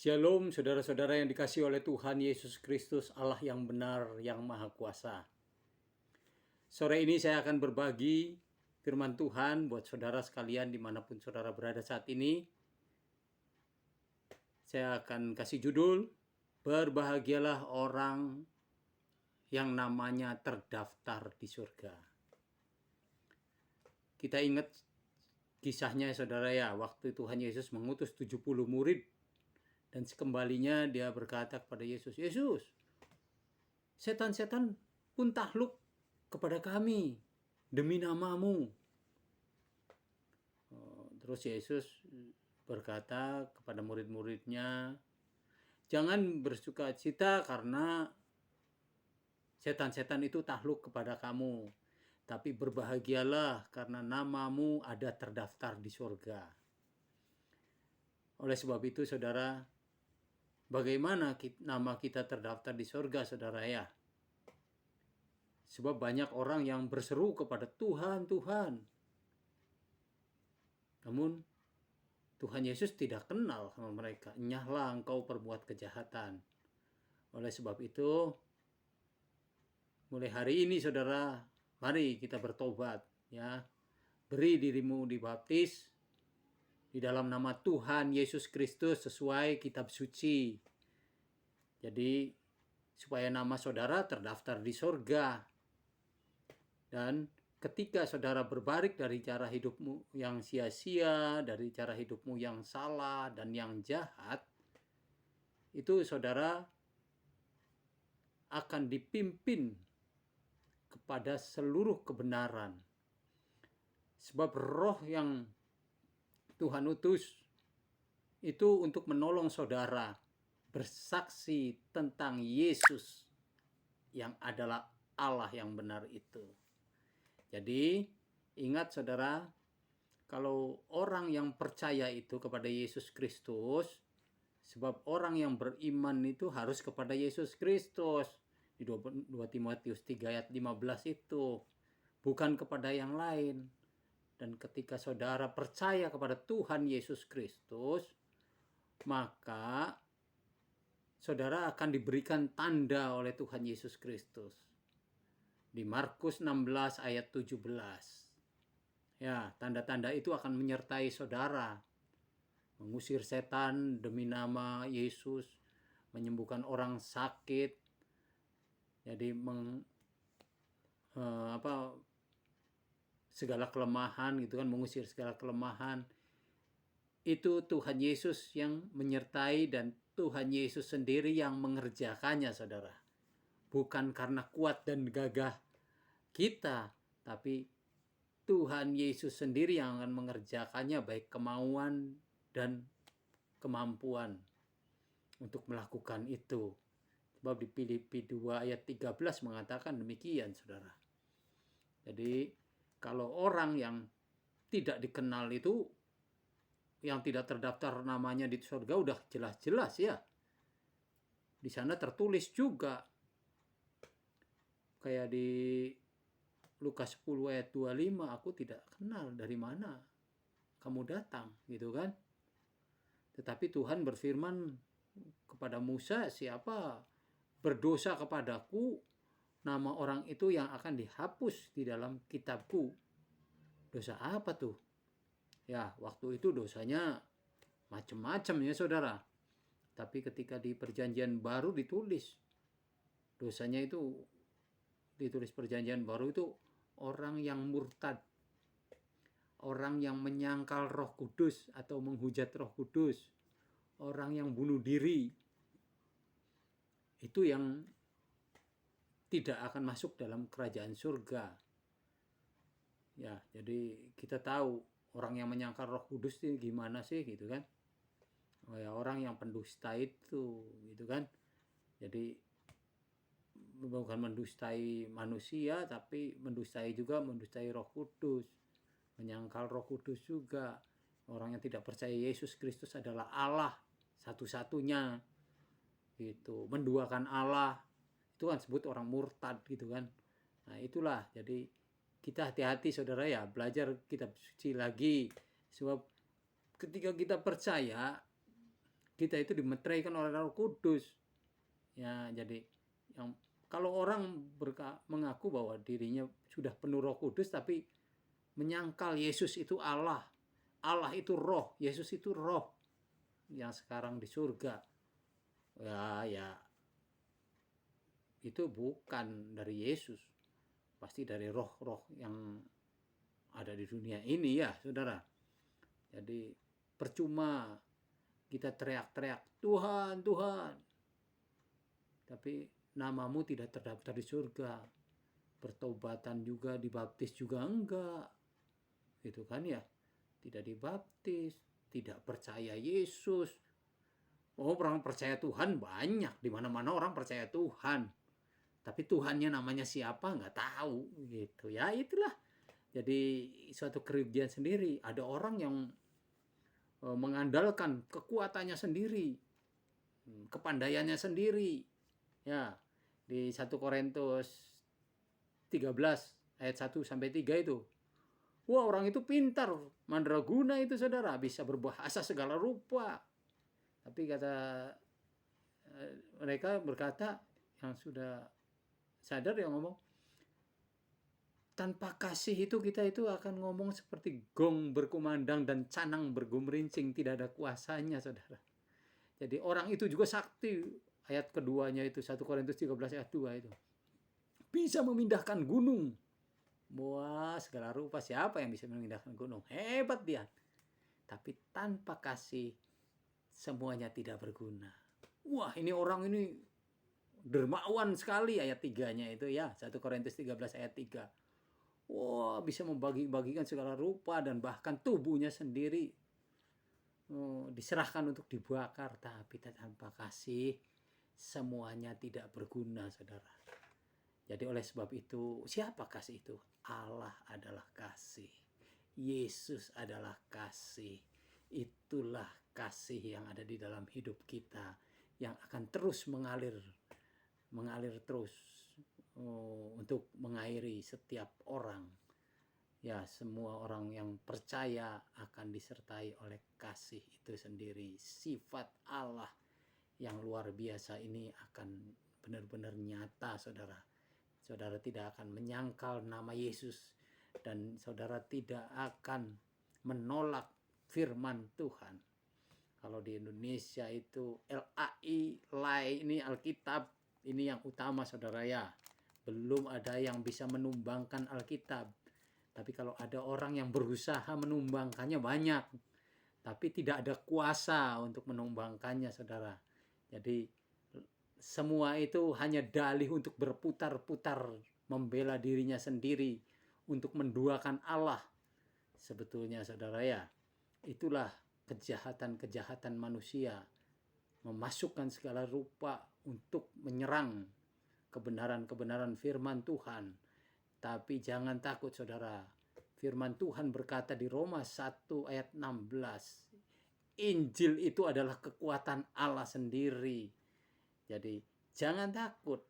Shalom saudara-saudara yang dikasihi oleh Tuhan Yesus Kristus, Allah yang benar, yang maha kuasa. Sore ini saya akan berbagi firman Tuhan buat saudara sekalian dimanapun saudara berada saat ini. Saya akan kasih judul, berbahagialah orang yang namanya terdaftar di surga. Kita ingat kisahnya saudara ya, waktu Tuhan Yesus mengutus 70 murid. Dan sekembalinya dia berkata kepada Yesus, Yesus, setan-setan pun takluk kepada kami demi namamu. Terus Yesus berkata kepada murid-muridnya, jangan bersukacita karena setan-setan itu takluk kepada kamu, tapi berbahagialah karena namamu ada terdaftar di surga. Oleh sebab itu saudara, bagaimana nama kita terdaftar di surga saudara ya? Sebab banyak orang yang berseru kepada Tuhan, Tuhan. Namun Tuhan Yesus tidak kenal sama mereka. Enyahlah engkau perbuat kejahatan. Oleh sebab itu, mulai hari ini saudara, mari kita bertobat ya. Beri dirimu dibaptis di dalam nama Tuhan Yesus Kristus sesuai kitab suci. Jadi supaya nama saudara terdaftar di surga. Dan ketika saudara berbalik dari cara hidupmu yang sia-sia, dari cara hidupmu yang salah dan yang jahat, itu saudara akan dipimpin kepada seluruh kebenaran. Sebab roh yang Tuhan utus itu untuk menolong saudara bersaksi tentang Yesus yang adalah Allah yang benar itu. Jadi ingat saudara, kalau orang yang percaya itu kepada Yesus Kristus, sebab orang yang beriman itu harus kepada Yesus Kristus. Di 2 Timotius 3 ayat 15 itu, bukan kepada yang lain. Dan ketika saudara percaya kepada Tuhan Yesus Kristus, maka saudara akan diberikan tanda oleh Tuhan Yesus Kristus. Di Markus 16 ayat 17. Ya, tanda-tanda itu akan menyertai saudara. Mengusir setan demi nama Yesus, menyembuhkan orang sakit. Jadi segala kelemahan gitu kan, mengusir segala kelemahan. Itu Tuhan Yesus yang menyertai dan Tuhan Yesus sendiri yang mengerjakannya saudara. Bukan karena kuat dan gagah kita, tapi Tuhan Yesus sendiri yang akan mengerjakannya, baik kemauan dan kemampuan untuk melakukan itu. Sebab di Filipi 2 ayat 13 mengatakan demikian saudara. Jadi kalau orang yang tidak dikenal itu, yang tidak terdaftar namanya di surga, udah jelas-jelas ya. Di sana tertulis juga, kayak di Lukas 10 ayat 25, aku tidak kenal dari mana kamu datang, gitu kan. Tetapi Tuhan berfirman kepada Musa, siapa berdosa kepadaku, nama orang itu yang akan dihapus di dalam kitabku. Dosa apa tuh? Ya, waktu itu dosanya macam-macam ya saudara. Tapi ketika di perjanjian baru ditulis, dosanya itu ditulis perjanjian baru itu orang yang murtad, orang yang menyangkal Roh Kudus atau menghujat Roh Kudus, orang yang bunuh diri, itu yang tidak akan masuk dalam kerajaan surga. Ya, jadi kita tahu orang yang menyangkal Roh Kudus itu gimana sih gitu kan. Oh ya, orang yang pendusta itu gitu kan. Jadi bukan mendustai manusia, tapi mendustai Roh Kudus, menyangkal Roh Kudus juga. Orang yang tidak percaya Yesus Kristus adalah Allah satu-satunya gitu, menduakan Allah, itu kan sebut orang murtad gitu kan. Nah itulah, jadi kita hati-hati saudara ya, belajar kitab suci lagi. Sebab ketika kita percaya, Kita itu dimeteraikan oleh Roh Kudus. Ya, jadi yang kalau orang mengaku bahwa dirinya sudah penuh Roh Kudus tapi menyangkal Yesus itu Allah, Allah itu roh, Yesus itu roh yang sekarang di surga. Ya itu bukan dari Yesus. Pasti dari roh-roh yang ada di dunia ini ya, Saudara. Jadi percuma kita teriak-teriak, Tuhan, Tuhan. Tapi namamu tidak terdaftar di surga. Pertobatan juga, dibaptis juga enggak. Gitu kan ya. Tidak dibaptis, tidak percaya Yesus. Oh, orang percaya Tuhan banyak. Di mana-mana orang percaya Tuhan. Tapi Tuhannya namanya siapa nggak tahu gitu ya. Itulah. Jadi suatu kerugian sendiri. Ada orang yang mengandalkan kekuatannya sendiri, kepandaiannya sendiri. Ya, di 1 Korintus 13 ayat 1 sampai 3 itu. Wah, orang itu pintar, mandraguna itu Saudara, bisa berbahasa segala rupa. Tapi kata mereka berkata yang sudah sadar yang ngomong, tanpa kasih itu kita itu akan ngomong seperti gong berkumandang dan canang bergumrincing, tidak ada kuasanya Saudara. Jadi orang itu juga sakti, ayat keduanya itu 1 Korintus 13 ayat 2 itu. Bisa memindahkan gunung. Wah, segala rupa, siapa yang bisa memindahkan gunung? Hebat dia. Tapi tanpa kasih semuanya tidak berguna. Wah, ini orang ini dermawan sekali ayat 3-nya itu ya, 1 Korintus 13 ayat 3. Wah, bisa membagi-bagikan segala rupa dan bahkan tubuhnya sendiri diserahkan untuk dibakar, tapi tanpa kasih semuanya tidak berguna Saudara. Jadi oleh sebab itu, siapa kasih itu? Allah adalah kasih. Yesus adalah kasih. Itulah kasih yang ada di dalam hidup kita, yang akan terus mengalir terus untuk mengairi setiap orang. Ya, semua orang yang percaya akan disertai oleh kasih itu sendiri. Sifat Allah yang luar biasa ini akan benar-benar nyata Saudara. Saudara tidak akan menyangkal nama Yesus dan saudara tidak akan menolak firman Tuhan. Kalau di Indonesia itu LAI, LAI ini Alkitab, ini yang utama Saudara ya. Belum ada yang bisa menumbangkan Alkitab. Tapi kalau ada orang yang berusaha menumbangkannya banyak, tapi tidak ada kuasa untuk menumbangkannya Saudara. Jadi semua itu hanya dalih untuk berputar-putar membela dirinya sendiri untuk menduakan Allah. Sebetulnya Saudara ya, itulah kejahatan-kejahatan manusia, memasukkan segala rupa untuk menyerang kebenaran-kebenaran firman Tuhan. Tapi jangan takut Saudara, firman Tuhan berkata di Roma 1 ayat 16, Injil itu adalah kekuatan Allah sendiri. Jadi jangan takut,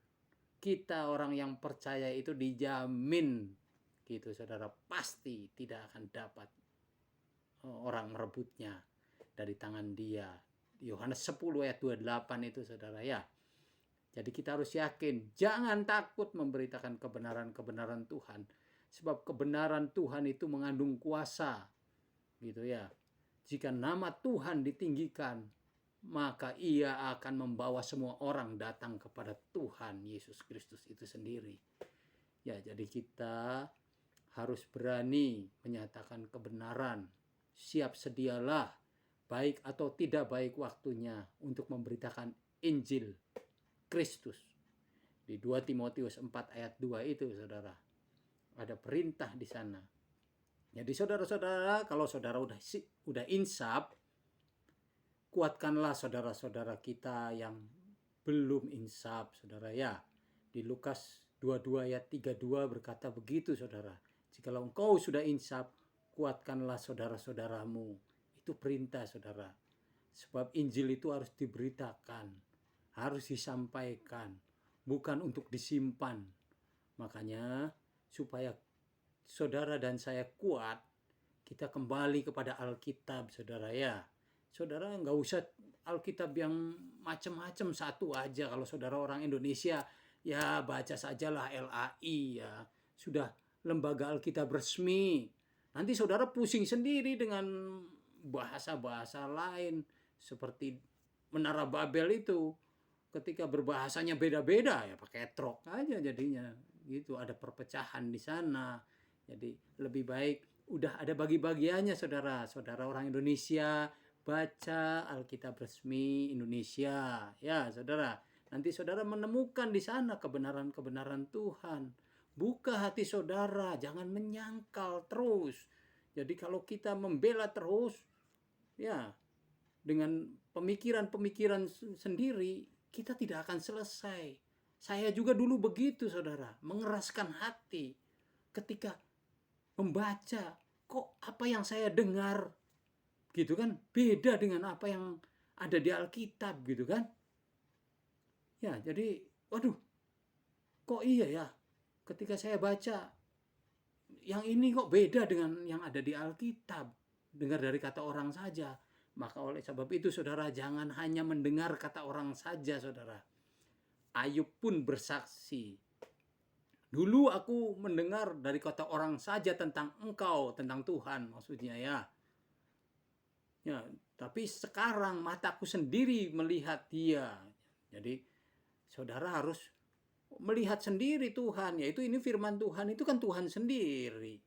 kita orang yang percaya itu dijamin gitu Saudara, pasti tidak akan dapat orang merebutnya dari tangan dia. Yohanes 10 ayat 28 itu Saudara ya. Jadi kita harus yakin, jangan takut memberitakan kebenaran-kebenaran Tuhan. Sebab kebenaran Tuhan itu mengandung kuasa. Gitu ya. Jika nama Tuhan ditinggikan, maka ia akan membawa semua orang datang kepada Tuhan Yesus Kristus itu sendiri. Ya, jadi kita harus berani menyatakan kebenaran. Siap sedialah, baik atau tidak baik waktunya untuk memberitakan Injil Kristus. Di 2 Timotius 4 ayat 2 itu Saudara, ada perintah di sana. Jadi saudara-saudara, kalau saudara udah insaf, kuatkanlah saudara-saudara kita yang belum insaf Saudara ya. Di Lukas 22 ayat 32 berkata begitu Saudara. Jikalau engkau sudah insaf, kuatkanlah saudara-saudaramu. Itu perintah Saudara. Sebab Injil itu harus diberitakan, harus disampaikan, bukan untuk disimpan. Makanya supaya saudara dan saya kuat, kita kembali kepada Alkitab Saudara ya. saudara nggak usah Alkitab yang macam-macam, satu aja. Kalau saudara orang Indonesia, ya baca sajalah LAI ya. Sudah lembaga Alkitab resmi. Nanti saudara pusing sendiri dengan bahasa-bahasa lain. Seperti Menara Babel itu. Ketika berbahasanya beda-beda, ya pakai trok aja jadinya. Gitu, ada perpecahan di sana. Jadi lebih baik udah ada bagi-bagiannya, saudara. Saudara orang Indonesia, baca Alkitab resmi Indonesia, ya saudara. Nanti saudara menemukan di sana kebenaran-kebenaran Tuhan. Buka hati saudara, jangan menyangkal terus. Jadi kalau kita membela terus, ya dengan pemikiran-pemikiran sendiri, kita tidak akan selesai. Saya juga dulu begitu, saudara, mengeraskan hati ketika membaca, kok apa yang saya dengar gitu kan beda dengan apa yang ada di Alkitab gitu kan. Ya, jadi waduh, kok iya ya, ketika saya baca yang ini kok beda dengan yang ada di Alkitab, dengar dari kata orang saja. Maka oleh sebab itu, saudara, jangan hanya mendengar kata orang saja, saudara. Ayub pun bersaksi, dulu aku mendengar dari kata orang saja tentang engkau, tentang Tuhan maksudnya ya. Ya, tapi sekarang mataku sendiri melihat dia. Jadi saudara harus melihat sendiri Tuhan, yaitu ini firman Tuhan, itu kan Tuhan sendiri.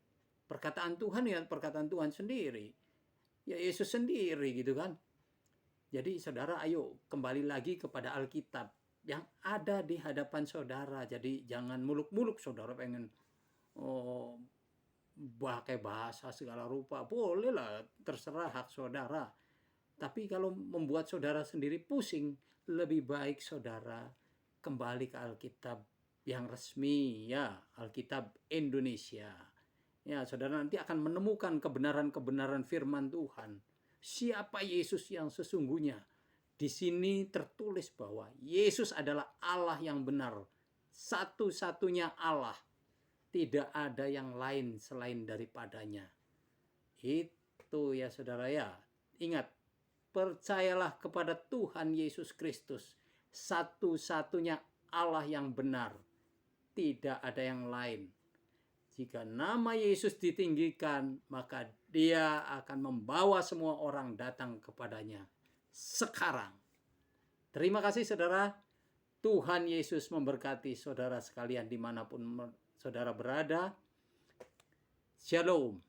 Perkataan Tuhan ya perkataan Tuhan sendiri. Ya Yesus sendiri gitu kan. Jadi saudara, ayo kembali lagi kepada Alkitab yang ada di hadapan saudara. Jadi jangan muluk-muluk saudara pengen pakai bahasa segala rupa. Boleh lah, terserah hak saudara. Tapi kalau membuat saudara sendiri pusing, lebih baik saudara kembali ke Alkitab yang resmi, ya, Alkitab Indonesia. Ya, saudara nanti akan menemukan kebenaran-kebenaran firman Tuhan. Siapa Yesus yang sesungguhnya? Di sini tertulis bahwa Yesus adalah Allah yang benar, satu-satunya Allah. Tidak ada yang lain selain daripadanya. Itu ya saudara ya. Ingat, percayalah kepada Tuhan Yesus Kristus, satu-satunya Allah yang benar. Tidak ada yang lain. Jika nama Yesus ditinggikan, maka dia akan membawa semua orang datang kepadanya sekarang. Terima kasih saudara. Tuhan Yesus memberkati saudara sekalian dimanapun saudara berada. Shalom.